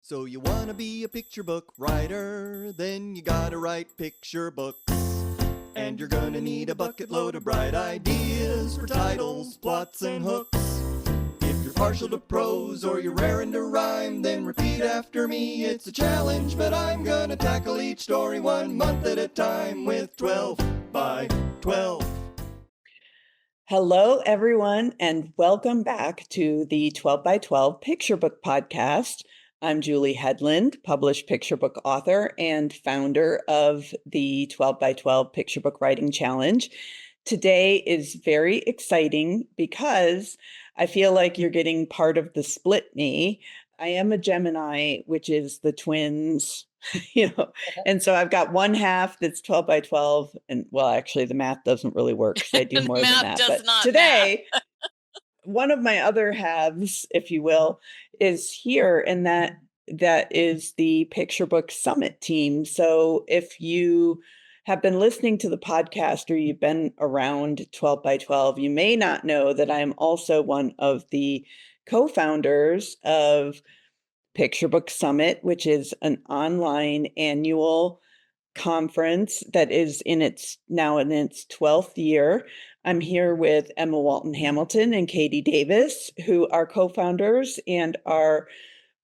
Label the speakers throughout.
Speaker 1: So you wanna be a picture book writer, then you gotta write picture books. And you're gonna need a bucket load of bright ideas for titles, plots, and hooks. If you're partial to prose or you're raring to rhyme, then repeat after me. It's a challenge, but I'm gonna tackle each story 1 month at a time with 12 by 12.
Speaker 2: Hello, everyone, and welcome back to the 12 by 12 Picture Book Podcast. I'm Julie Hedlund, published picture book author and founder of the 12 by 12 Picture Book Writing Challenge. Today is very exciting because I feel like you're getting part of the split me. I am a Gemini, which is the twins, and so I've got one half that's 12 by 12. And well, actually, the math doesn't really work because I do more than
Speaker 3: Math
Speaker 2: that.
Speaker 3: does
Speaker 2: But
Speaker 3: not
Speaker 2: today, one of my other halves, if you will, is here, and that is the Picture Book Summit team. So if you have been listening to the podcast or you've been around 12 by 12, you may not know that I am also one of the co-founders of Picture Book Summit, which is an online annual conference that is now in its 12th year. I'm here with Emma Walton Hamilton and Katie Davis, who are co-founders and are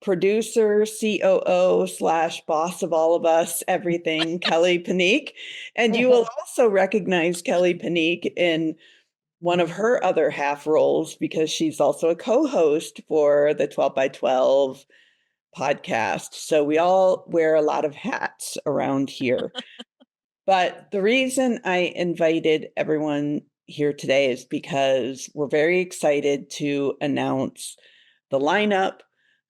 Speaker 2: producer, COO / boss of all of us, everything, Kelli Panique. And you will also recognize Kelli Panique in one of her other half roles because she's also a co-host for the 12 by 12 podcast. So we all wear a lot of hats around here. But the reason I invited everyone here today is because we're very excited to announce the lineup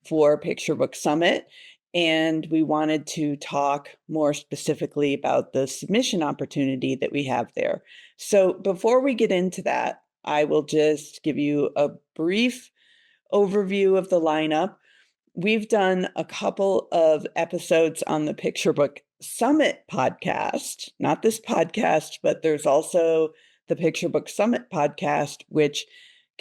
Speaker 2: for Picture Book Summit. And we wanted to talk more specifically about the submission opportunity that we have there. So before we get into that, I will just give you a brief overview of the lineup. We've done a couple of episodes on the Picture Book Summit podcast, not this podcast, but there's also the Picture Book Summit podcast, which,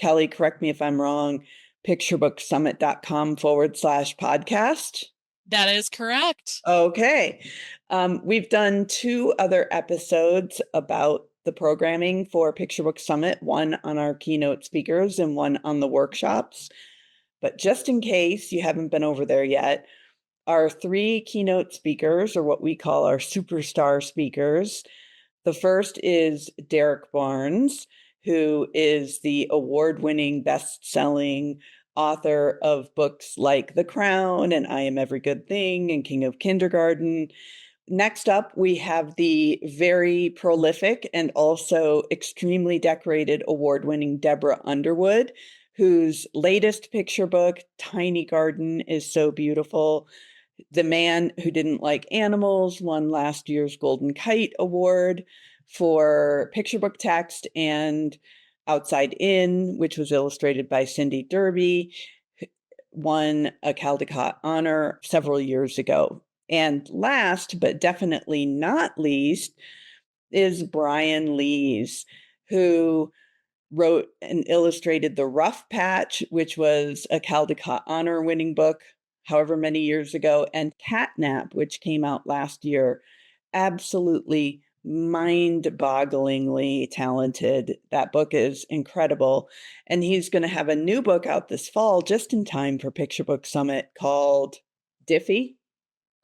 Speaker 2: Kelli, correct me if I'm wrong, picturebooksummit.com /podcast.
Speaker 3: That is correct.
Speaker 2: Okay. We've done 2 other episodes about the programming for Picture Book Summit, one on our keynote speakers and one on the workshops. But just in case you haven't been over there yet, our 3 keynote speakers are what we call our superstar speakers. The first is Derek Barnes, who is the award-winning, best-selling author of books like The Crown and I Am Every Good Thing and King of Kindergarten. Next up, we have the very prolific and also extremely decorated award-winning Deborah Underwood, whose latest picture book, Tiny Garden, is so beautiful. The Man Who Didn't Like Animals won last year's Golden Kite Award for picture book text, and Outside In, which was illustrated by Cindy Derby, won a Caldecott honor several years ago. And last, but definitely not least, is Brian Lees, who wrote and illustrated The Rough Patch, which was a Caldecott honor winning book however many years ago, and Catnap, which came out last year. Absolutely mind-bogglingly talented. That book is incredible. And he's going to have a new book out this fall, just in time for Picture Book Summit, called Diffie.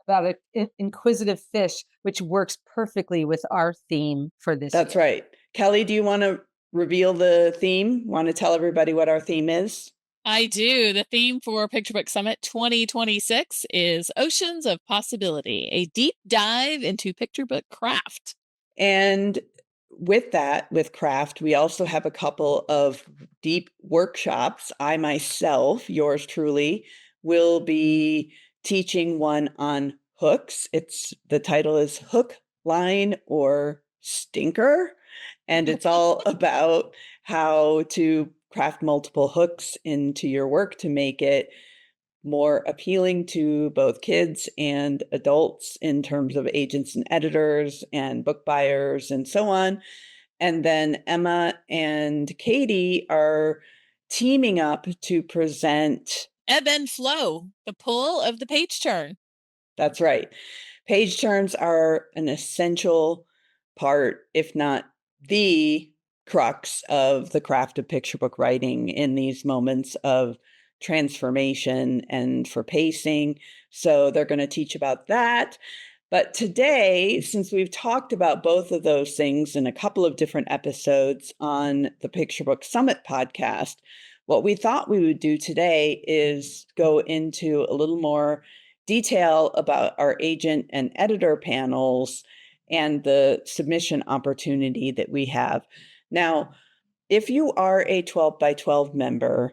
Speaker 4: About an inquisitive fish, which works perfectly with our theme for this
Speaker 2: That's
Speaker 4: year.
Speaker 2: right. Kelli, do you want to reveal the theme? Want to tell everybody what our theme is?
Speaker 3: I do. The theme for Picture Book Summit 2026 is Oceans of Possibility, a deep dive into picture book craft.
Speaker 2: And with that, with craft, we also have a couple of deep workshops. I myself, yours truly, will be teaching one on hooks. The title is Hook, Line, or Stinker. And it's all about how to craft multiple hooks into your work to make it more appealing to both kids and adults in terms of agents and editors and book buyers and so on. And then Emma and Katie are teaming up to present
Speaker 3: ebb and flow, the pull of the page turn.
Speaker 2: That's right. Page turns are an essential part, if not the crux of the craft of picture book writing in these moments of transformation and for pacing. So they're going to teach about that. But today, since we've talked about both of those things in a couple of different episodes on the Picture Book Summit podcast, what we thought we would do today is go into a little more detail about our agent and editor panels and the submission opportunity that we have. Now, if you are a 12 by 12 member,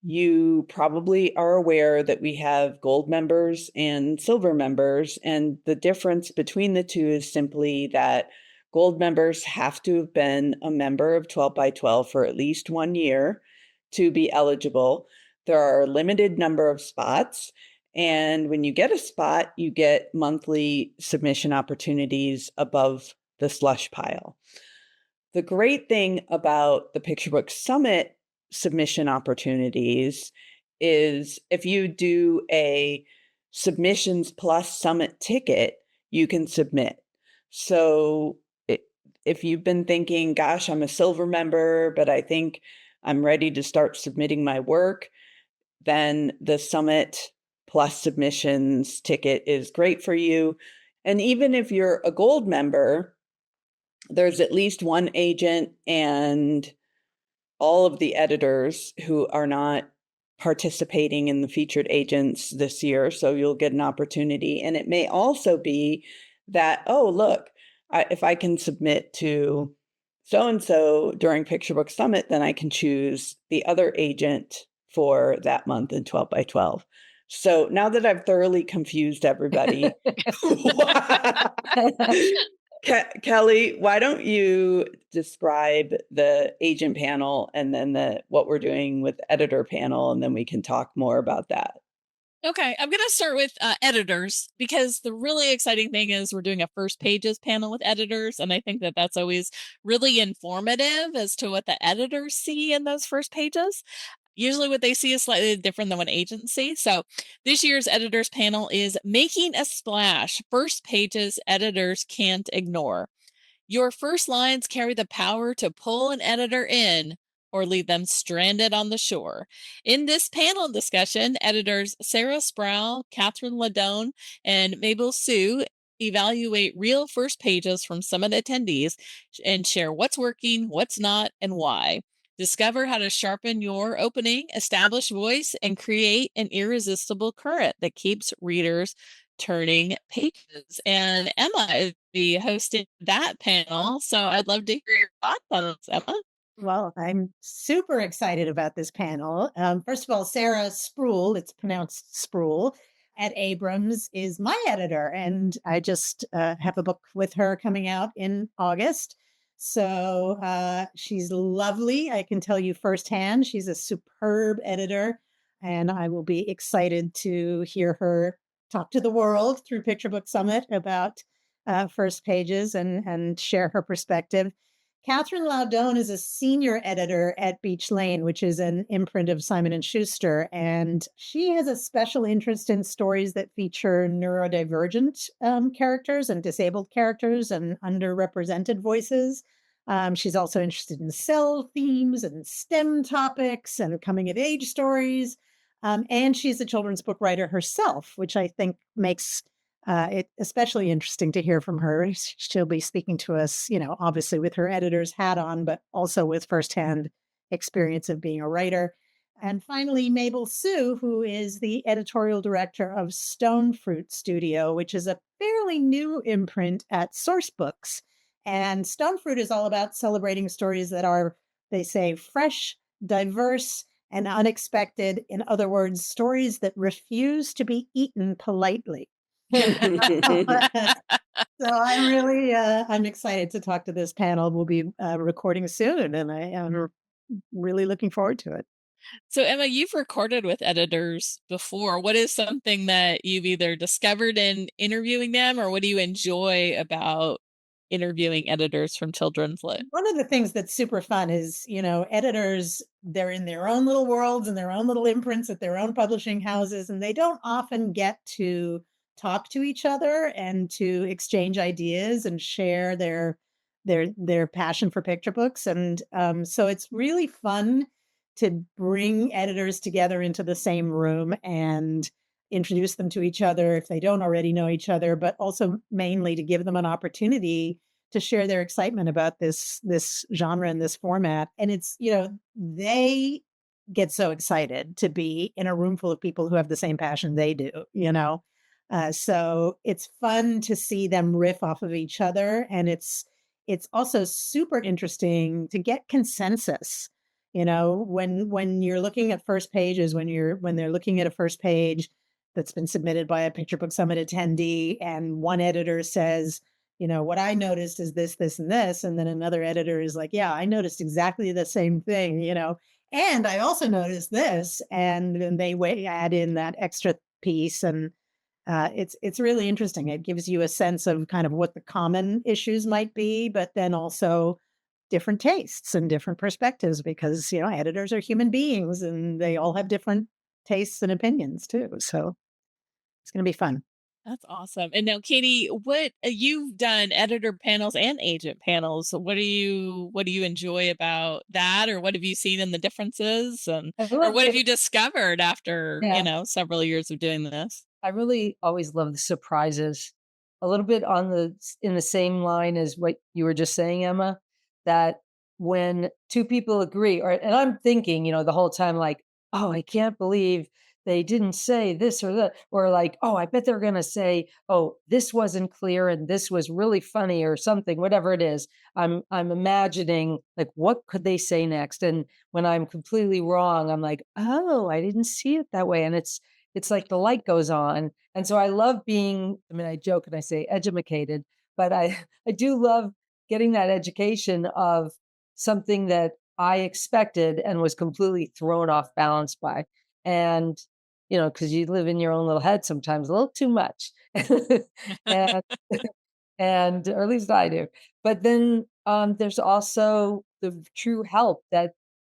Speaker 2: you probably are aware that we have gold members and silver members, and the difference between the two is simply that gold members have to have been a member of 12 by 12 for at least 1 year to be eligible. There are a limited number of spots, and when you get a spot, you get monthly submission opportunities above the slush pile. The great thing about the Picture Book Summit submission opportunities is if you do a submissions plus summit ticket, you can submit. So if you've been thinking, gosh, I'm a silver member, but I think I'm ready to start submitting my work, then the summit plus submissions ticket is great for you. And even if you're a gold member, there's at least one agent and all of the editors who are not participating in the featured agents this year. So you'll get an opportunity. And it may also be that, oh, look, if I can submit to so-and-so during Picture Book Summit, then I can choose the other agent for that month in 12 by 12. So now that I've thoroughly confused everybody, Kelli, why don't you describe the agent panel and then what we're doing with editor panel, and then we can talk more about that.
Speaker 3: Okay, I'm going to start with editors, because the really exciting thing is we're doing a first pages panel with editors, and I think that that's always really informative as to what the editors see in those first pages. Usually what they see is slightly different than what agents see. So this year's editors panel is Making a Splash, First Pages Editors Can't Ignore. Your first lines carry the power to pull an editor in or leave them stranded on the shore. In this panel discussion, editors Sarah Sproul, Catherine Ladone, and Mabel Sue evaluate real first pages from Summit attendees and share what's working, what's not, and why. Discover how to sharpen your opening, establish voice, and create an irresistible current that keeps readers turning pages. And Emma is the hosting that panel, so I'd love to hear your thoughts on this, Emma.
Speaker 5: Well, I'm super excited about this panel. First of all, Sarah Sproul, it's pronounced Sproul, at Abrams is my editor, and I just have a book with her coming out in August. So she's lovely. I can tell you firsthand, she's a superb editor, and I will be excited to hear her talk to the world through Picture Book Summit about first pages and share her perspective. Catherine Ladone is a senior editor at Beach Lane, which is an imprint of Simon & Schuster, and she has a special interest in stories that feature neurodivergent characters and disabled characters and underrepresented voices. She's also interested in cell themes and STEM topics and coming-of-age stories, and she's a children's book writer herself, which I think makes it especially interesting to hear from her. She'll be speaking to us, obviously with her editor's hat on, but also with firsthand experience of being a writer. And finally, Mabel Sue, who is the editorial director of Stone Fruit Studio, which is a fairly new imprint at Source Books. And Stone Fruit is all about celebrating stories that are, they say, fresh, diverse, and unexpected. In other words, stories that refuse to be eaten politely. So I'm excited to talk to this panel. We'll be recording soon, and I am really looking forward to it.
Speaker 3: So Emma, you've recorded with editors before. What is something that you've either discovered in interviewing them, or what do you enjoy about interviewing editors from Children's Lit.
Speaker 5: One of the things that's super fun is, editors, they're in their own little worlds and their own little imprints at their own publishing houses, and they don't often get to talk to each other and to exchange ideas and share their passion for picture books. And so it's really fun to bring editors together into the same room and introduce them to each other if they don't already know each other, but also mainly to give them an opportunity to share their excitement about this genre and this format. And it's, they get so excited to be in a room full of people who have the same passion they do, so it's fun to see them riff off of each other. And it's also super interesting to get consensus. When you're looking at first pages, when they're looking at a first page that's been submitted by a Picture Book Summit attendee, and one editor says, what I noticed is this, this, and this. And then another editor is like, yeah, I noticed exactly the same thing, and I also noticed this. And then they add in that extra piece. And it's really interesting. It gives you a sense of kind of what the common issues might be, but then also different tastes and different perspectives, because, editors are human beings and they all have different tastes and opinions too. So it's going to be fun.
Speaker 3: That's awesome. And now, Katie, what you've done editor panels and agent panels. What do you enjoy about that, or what have you seen in the differences, and or what have you discovered after several years of doing this?
Speaker 4: I really always love the surprises. A little bit in the same line as what you were just saying, Emma, that when two people agree, and I'm thinking, the whole time, like, oh, I can't believe they didn't say this or that, or like, oh, I bet they're going to say, oh, this wasn't clear and this was really funny or something, whatever it is. I'm imagining, like, what could they say next? And when I'm completely wrong, I'm like, oh, I didn't see it that way. And it's like the light goes on. And so I love I joke and I say edumacated, but I do love getting that education of something that I expected and was completely thrown off balance by. And, because you live in your own little head sometimes a little too much. and, or at least I do. But then there's also the true help that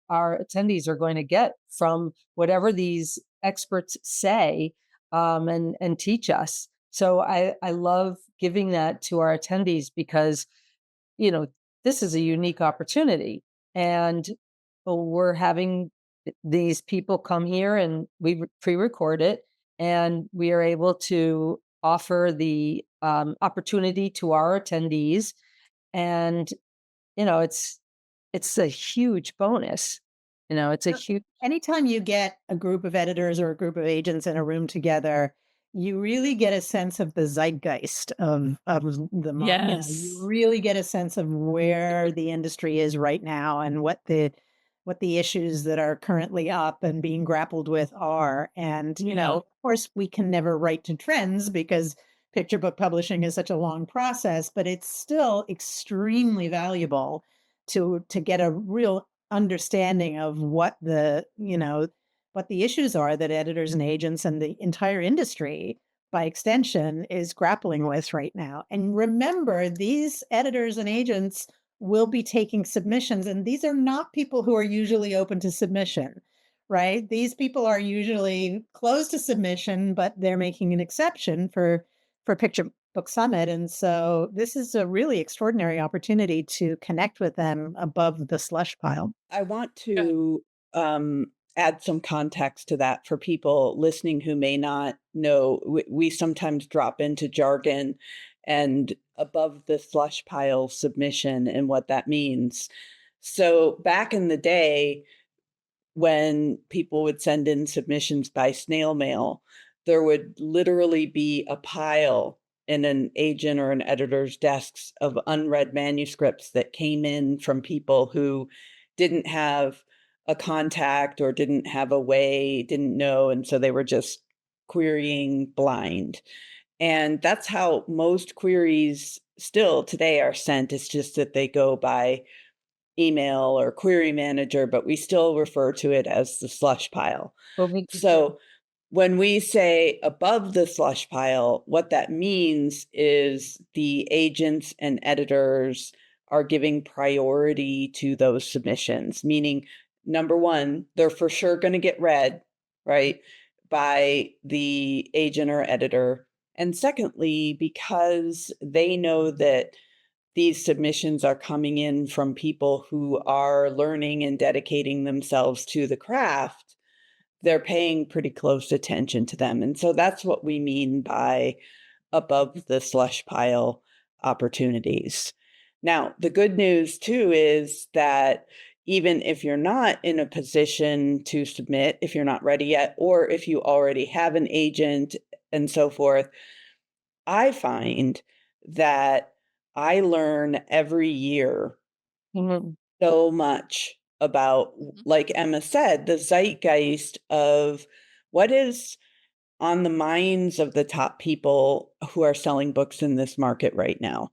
Speaker 4: our attendees are going to get from whatever these experts say and teach us. So I love giving that to our attendees because, this is a unique opportunity. And we're having these people come here and we pre-record it, and we are able to offer the opportunity to our attendees. And, it's a huge bonus. It's a huge.
Speaker 5: Anytime you get a group of editors or a group of agents in a room together, you really get a sense of the zeitgeist of the moment.
Speaker 3: Yes.
Speaker 5: You really get a sense of where the industry is right now and what the issues that are currently up and being grappled with are. And, of course, we can never write to trends because picture book publishing is such a long process, but it's still extremely valuable to get a real understanding of what the issues are that editors and agents and the entire industry by extension is grappling with right now. And remember, these editors and agents will be taking submissions, and these are not people who are usually open to submission, right? These people are usually closed to submission, but they're making an exception for Picture Book Summit. And so this is a really extraordinary opportunity to connect with them above the slush pile.
Speaker 2: I want to add some context to that for people listening who may not know. We sometimes drop into jargon and above the slush pile submission and what that means. So back in the day, when people would send in submissions by snail mail, there would literally be a pile in an agent or an editor's desks of unread manuscripts that came in from people who didn't have a contact or didn't have a way, didn't know. And so they were just querying blind. And that's how most queries still today are sent. It's just that they go by email or query manager, but we still refer to it as the slush pile. So when we say above the slush pile, what that means is the agents and editors are giving priority to those submissions, meaning number one, they're for sure going to get read, right, by the agent or editor. And secondly, because they know that these submissions are coming in from people who are learning and dedicating themselves to the craft, they're paying pretty close attention to them. And so that's what we mean by above the slush pile opportunities. Now, the good news too is that even if you're not in a position to submit, if you're not ready yet, or if you already have an agent and so forth, I find that I learn every year
Speaker 4: Mhm.
Speaker 2: so much about, like Emma said, the zeitgeist of what is on the minds of the top people who are selling books in this market right now,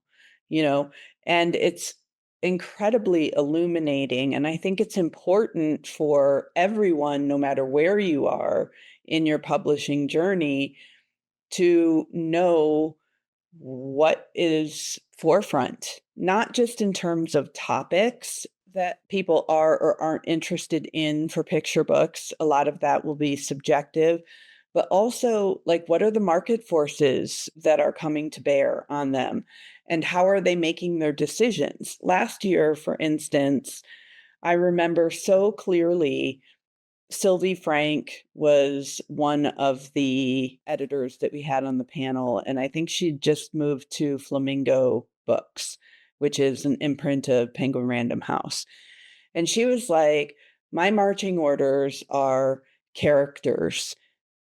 Speaker 2: and it's incredibly illuminating. And I think it's important for everyone, no matter where you are in your publishing journey, to know what is forefront, not just in terms of topics that people are or aren't interested in for picture books. A lot of that will be subjective, but also like what are the market forces that are coming to bear on them and how are they making their decisions? Last year, for instance, I remember so clearly Sylvie Frank was one of the editors that we had on the panel, and I think she just moved to Flamingo Books, which is an imprint of Penguin Random House. And she was like, my marching orders are characters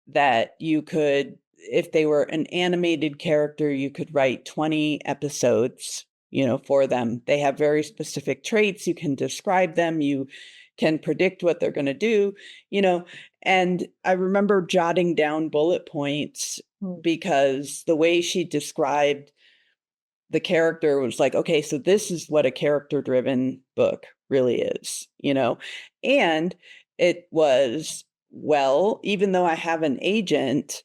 Speaker 2: that you could, if they were an animated character, you could write 20 episodes, for them. They have very specific traits. You can describe them. You can predict what they're going to do, and I remember jotting down bullet points because the way she described the character was like, okay, so this is what a character-driven book really is, and it was, well, even though I have an agent,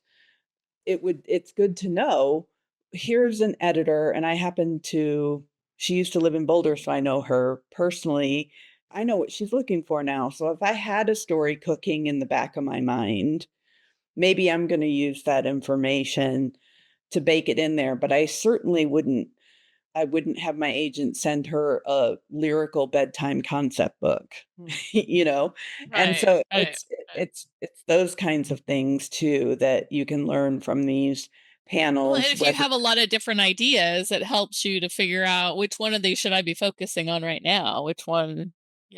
Speaker 2: it's good to know here's an editor, and she used to live in Boulder, so I know her personally. I know what she's looking for now. So if I had a story cooking in the back of my mind, maybe I'm going to use that information to bake it in there, but I wouldn't have my agent send her a lyrical bedtime concept book, you know? And
Speaker 3: Right,
Speaker 2: so
Speaker 3: right, right.
Speaker 2: it's those kinds of things too that you can learn from these
Speaker 3: Well, and
Speaker 2: panels,
Speaker 3: if you
Speaker 2: whether
Speaker 3: have a lot of different ideas, it helps you to figure out which one of these should I be focusing on right now, which one,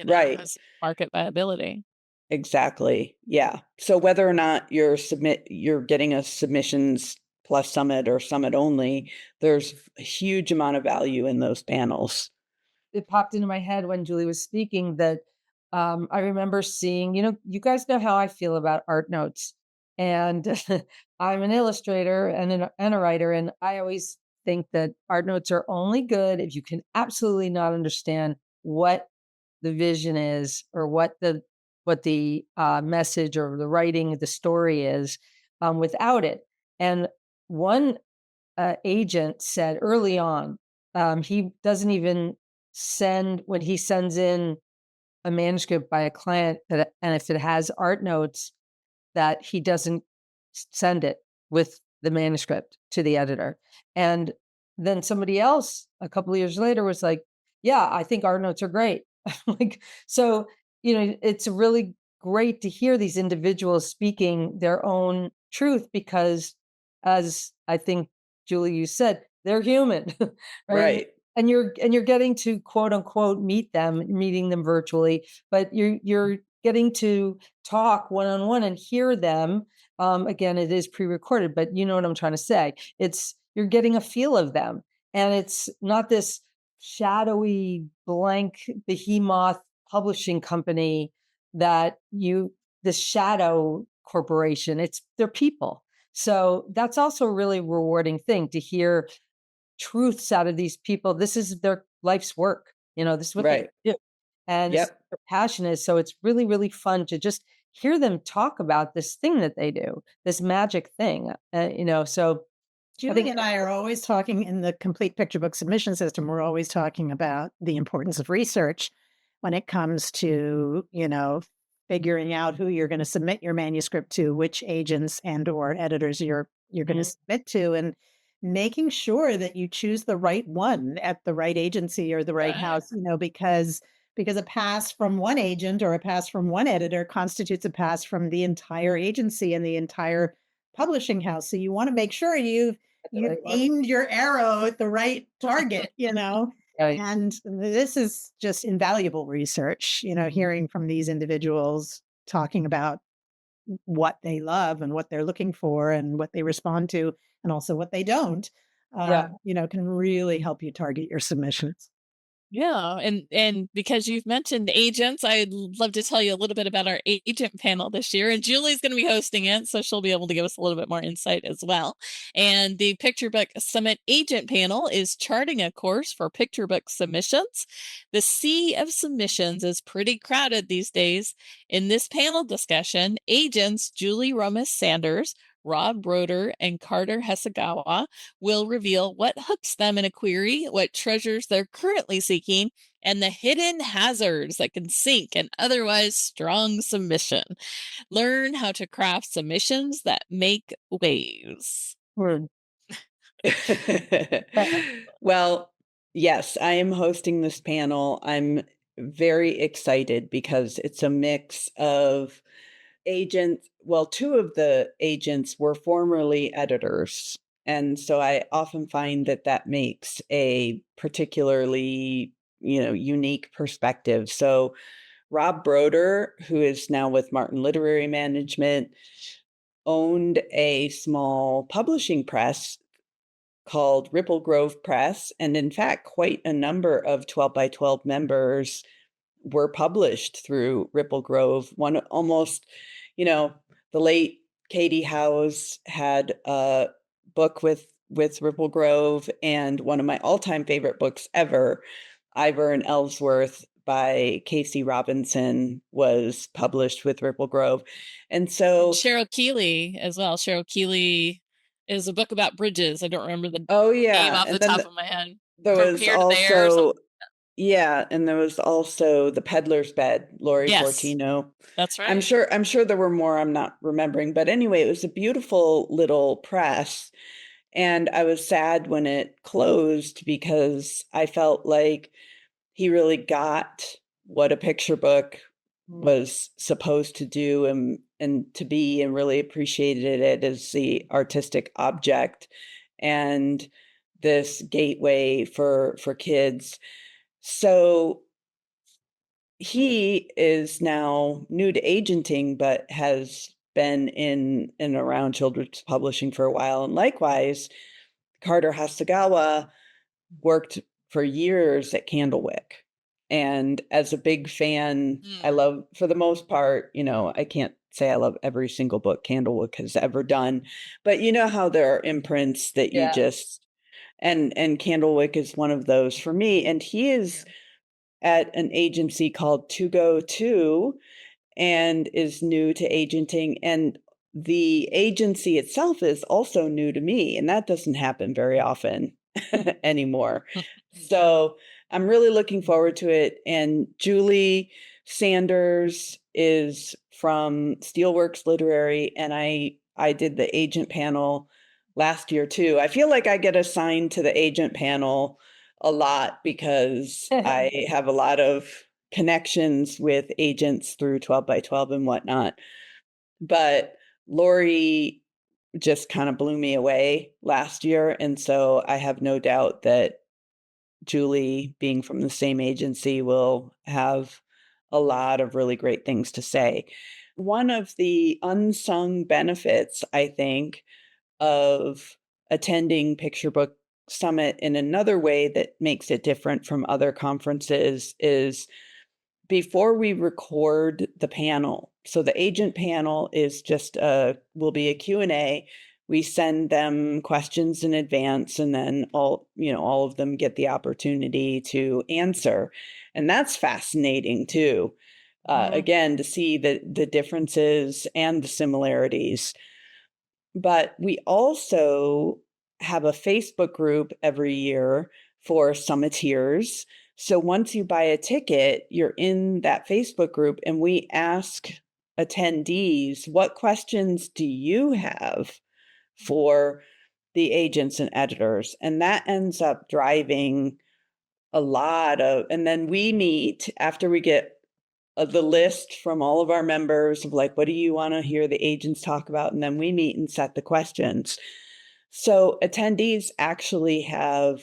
Speaker 2: right,
Speaker 3: has market viability.
Speaker 2: exactly. Yeah. So whether or not you're getting a submissions plus summit or summit only, there's a huge amount of value in those panels.
Speaker 4: It popped into my head when Julie was speaking that I remember seeing, you guys know how I feel about art notes. And I'm an illustrator and a writer. And I always think that art notes are only good if you can absolutely not understand what the vision is or what the message or the writing, the story is without it. And one agent said early on, he doesn't even send when he sends in a manuscript by a client and if it has art notes, that he doesn't send it with the manuscript to the editor. And then somebody else a couple of years later was like, yeah, I think art notes are great. Like, so, it's really great to hear these individuals speaking their own truth because, as I think, Julie, you said, they're human, right?
Speaker 2: Right.
Speaker 4: And you're getting to quote unquote meeting them virtually, but you're getting to talk one-on-one and hear them. Again, it is pre-recorded, but you know what I'm trying to say. You're getting a feel of them. And it's not this shadowy blank behemoth publishing company this shadow corporation. They're people. So that's also a really rewarding thing to hear truths out of these people. This is their life's work. This is what they
Speaker 2: Right.
Speaker 4: do. And
Speaker 2: Yep.
Speaker 4: their passion is. So it's really, really fun to just hear them talk about this thing that they do, this magic thing, so I
Speaker 5: Julie
Speaker 4: think,
Speaker 5: and I are always talking in the complete picture book submission system. We're always talking about the importance of research when it comes to, figuring out who you're going to submit your manuscript to, which agents and or editors you're going to submit to, and making sure that you choose the right one at the right agency or the right house, because a pass from one agent or a pass from one editor constitutes a pass from the entire agency and the entire publishing house. So you want to make sure you've aimed your arrow at the right target,
Speaker 4: Right.
Speaker 5: and this is just invaluable research, hearing from these individuals talking about what they love and what they're looking for and what they respond to, and also what they don't,
Speaker 4: Yeah.
Speaker 5: can really help you target your submissions.
Speaker 3: Yeah, and because you've mentioned agents, I'd love to tell you a little bit about our agent panel this year. And Julie's going to be hosting it, so she'll be able to give us a little bit more insight as well. And the Picture Book Summit agent panel is charting a course for picture book submissions. The sea of submissions is pretty crowded these days. In this panel discussion, agents Julie Romas Sanders, Rob Broder, and Carter Hasegawa will reveal what hooks them in a query, what treasures they're currently seeking, and the hidden hazards that can sink an otherwise strong submission. Learn how to craft submissions that make waves.
Speaker 4: Word.
Speaker 2: Well, yes, I am hosting this panel. I'm very excited because it's a mix of agents. Well, two of the agents were formerly editors. And so I often find that makes a particularly, unique perspective. So Rob Broder, who is now with Martin Literary Management, owned a small publishing press called Ripple Grove Press. And in fact, quite a number of 12 by 12 members were published through Ripple Grove. One almost, the late Katie Howes had a book with Ripple Grove, and one of my all-time favorite books ever, Ivor and Ellsworth by Casey Robinson, was published with Ripple Grove. And so
Speaker 3: Cheryl Keeley as well. Cheryl Keeley is a book about bridges. I don't remember the name off the top of my head.
Speaker 2: There
Speaker 3: From
Speaker 2: was
Speaker 3: here to there or
Speaker 2: also,
Speaker 3: something.
Speaker 2: yeah, and there was also The Peddler's Bed, Lori
Speaker 3: Yes.
Speaker 2: Fortino.
Speaker 3: That's right.
Speaker 2: I'm sure there were more I'm not remembering, but anyway, it was a beautiful little press. And I was sad when it closed because I felt like he really got what a picture book was supposed to do and to be, and really appreciated it as the artistic object and this gateway for kids. So he is now new to agenting, but has been in and around children's publishing for a while. And likewise, Carter Hasegawa worked for years at Candlewick. And as a big fan, I love, for the most part, I can't say I love every single book Candlewick has ever done, but you know how there are imprints that you just, and Candlewick is one of those for me. And he is at an agency called To Go To and is new to agenting. And the agency itself is also new to me, and that doesn't happen very often anymore. So I'm really looking forward to it. And Julie Sanders is from Steelworks Literary, and I did the agent panel last year too. I feel like I get assigned to the agent panel a lot because I have a lot of connections with agents through 12 by 12 and whatnot. But Lori just kind of blew me away last year. And so I have no doubt that Julie, being from the same agency, will have a lot of really great things to say. One of the unsung benefits, I think, of attending Picture Book Summit in another way that makes it different from other conferences is before we record the panel. So the agent panel is just will be a Q&A. We send them questions in advance, and then all of them get the opportunity to answer. And that's fascinating too. again, to see the differences and the similarities. But we also have a Facebook group every year for summiteers. So once you buy a ticket, you're in that Facebook group, and we ask attendees, what questions do you have for the agents and editors? And that ends up driving a lot of, and then we meet after we get the list from all of our members of like, what do you want to hear the agents talk about? And then we meet and set the questions. So attendees actually have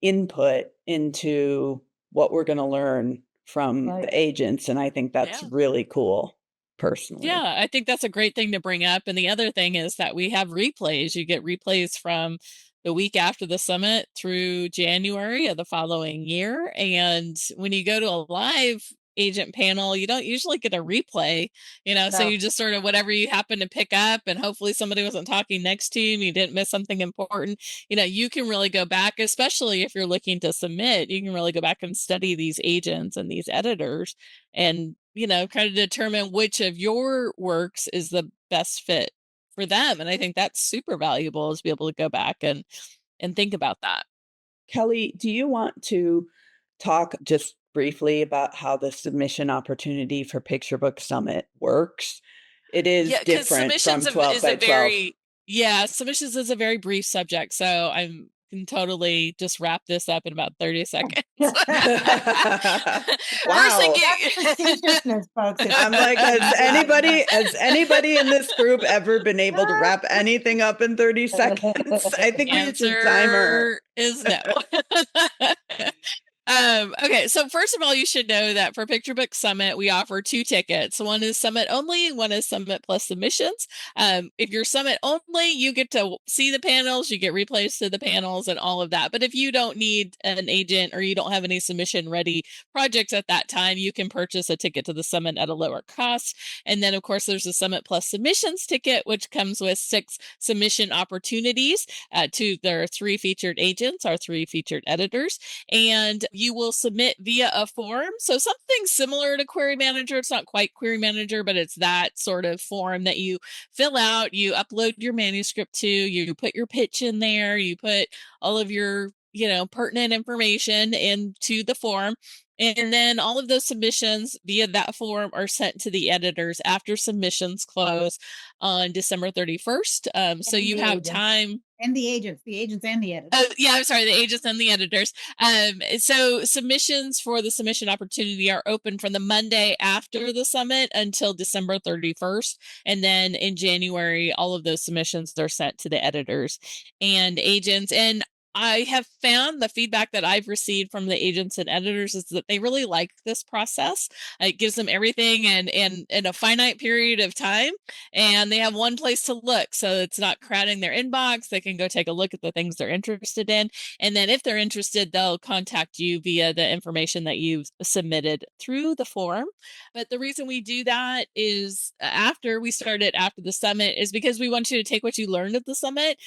Speaker 2: input into what we're going to learn from
Speaker 4: Right.
Speaker 2: the agents. And I think that's
Speaker 3: Yeah.
Speaker 2: really cool, personally.
Speaker 3: Yeah, I think that's a great thing to bring up. And the other thing is that we have replays. You get replays from the week after the summit through January of the following year. And when you go to a live agent panel, you don't usually get a replay, so
Speaker 4: No.
Speaker 3: you just sort of whatever you happen to pick up, and hopefully somebody wasn't talking next to you and you didn't miss something important. You can really go back, especially if you're looking to submit, you can really go back and study these agents and these editors and kind of determine which of your works is the best fit for them. And I think that's super valuable, is be able to go back and think about that.
Speaker 2: Kelly, do you want to talk just briefly about how the submission opportunity for Picture Book Summit works? It is
Speaker 3: Yeah, because
Speaker 2: different from
Speaker 3: submissions
Speaker 2: 12
Speaker 3: is
Speaker 2: by
Speaker 3: a
Speaker 2: 12.
Speaker 3: submissions is a very brief subject. So I can totally just wrap this up in about 30 seconds.
Speaker 2: Wow.
Speaker 5: That's facetiousness, folks.
Speaker 2: I'm like, has anybody in this group ever been able to wrap anything up in 30 seconds? I think we should time her.
Speaker 3: Answer is no. Okay, so first of all, you should know that for Picture Book Summit, we offer 2 tickets. One is Summit only, one is Summit plus submissions. If you're Summit only, you get to see the panels, you get replays to the panels and all of that. But if you don't need an agent or you don't have any submission ready projects at that time, you can purchase a ticket to the Summit at a lower cost. And then, of course, there's a Summit plus submissions ticket, which comes with 6 submission opportunities to their 3 featured agents, our 3 featured editors. And you will submit via a form. So something similar to Query Manager. It's not quite Query Manager, but it's that sort of form that you fill out, you upload your manuscript to, you put your pitch in there, you put all of your, pertinent information into the form. And then all of those submissions via that form are sent to the editors after submissions close on December 31st. So you have time.
Speaker 5: And the agents and the editors.
Speaker 3: Yeah, I'm sorry, the agents and the editors. So submissions for the submission opportunity are open from the Monday after the summit until December 31st. And then in January, all of those submissions are sent to the editors and agents. And I have found the feedback that I've received from the agents and editors is that they really like this process. It gives them everything and in a finite period of time, and they have one place to look. So it's not crowding their inbox. They can go take a look at the things they're interested in. And then if they're interested, they'll contact you via the information that you've submitted through the form. But the reason we do that is after the summit is because we want you to take what you learned at the summit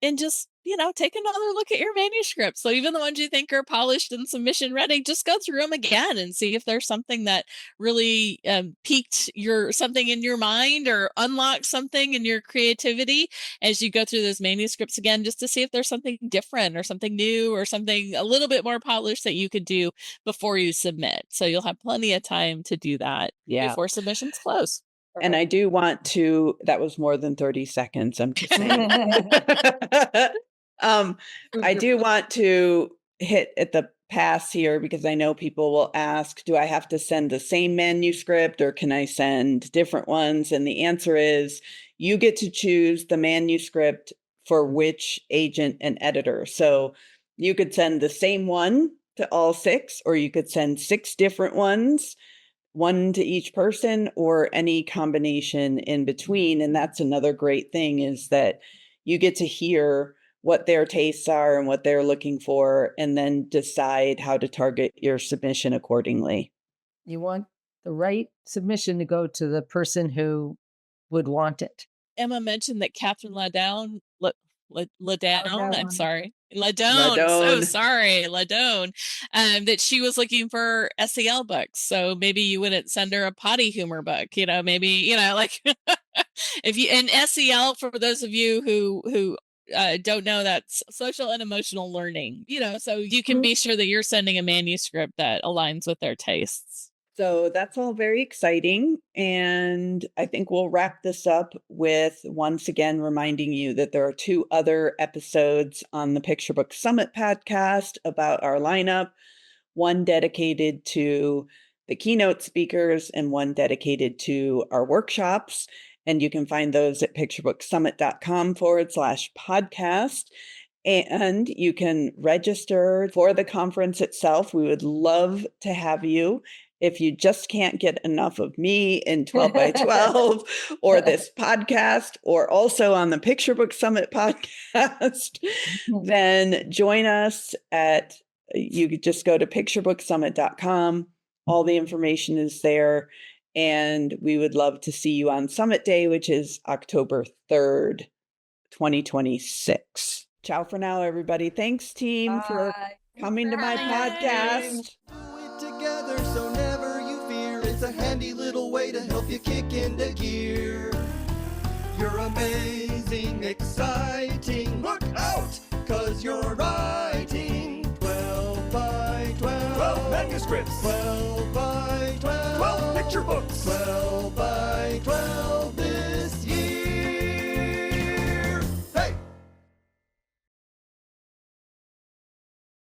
Speaker 3: and just, take another look at your manuscript. So even the ones you think are polished and submission ready, just go through them again and see if there's something that really piqued something in your mind or unlocked something in your creativity as you go through those manuscripts again, just to see if there's something different or something new or something a little bit more polished that you could do before you submit. So you'll have plenty of time to do that before submissions close.
Speaker 2: And I do want to, that was more than 30 seconds. I'm just saying. I do want to hit at the pass here because I know people will ask, do I have to send the same manuscript or can I send different ones? And the answer is you get to choose the manuscript for which agent and editor. So you could send the same one to all 6, or you could send 6 different ones, 1 to each person, or any combination in between. And that's another great thing, is that you get to hear what their tastes are and what they're looking for, and then decide how to target your submission accordingly.
Speaker 4: You want the right submission to go to the person who would want it.
Speaker 3: Emma mentioned that Catherine Ladone, I'm
Speaker 5: Ladone.
Speaker 3: sorry. Ladone. So
Speaker 2: Ladone.
Speaker 3: sorry, Ladone. That she was looking for SEL books. So maybe you wouldn't send her a potty humor book, maybe, like if you, and SEL, for those of you who don't know, that's social and emotional learning, so you can be sure that you're sending a manuscript that aligns with their tastes.
Speaker 2: So that's all very exciting. And I think we'll wrap this up with once again reminding you that there are 2 other episodes on the Picture Book Summit podcast about our lineup, one dedicated to the keynote speakers and one dedicated to our workshops. And you can find those at picturebooksummit.com/podcast. And you can register for the conference itself. We would love to have you. If you just can't get enough of me in 12 by 12 or this podcast, or also on the Picture Book Summit podcast, then join us you could just go to picturebooksummit.com. All the information is there. And we would love to see you on Summit Day, which is October 3rd, 2026. Ciao for now, everybody. Thanks, team, for coming to my podcast.
Speaker 1: Do it together, so never you fear. It's a handy little way to help you kick into gear. You're amazing, exciting. Look out, 'cause you're writing 12 by 12. 12 manuscripts. 12 by 12. 12 picture books. 12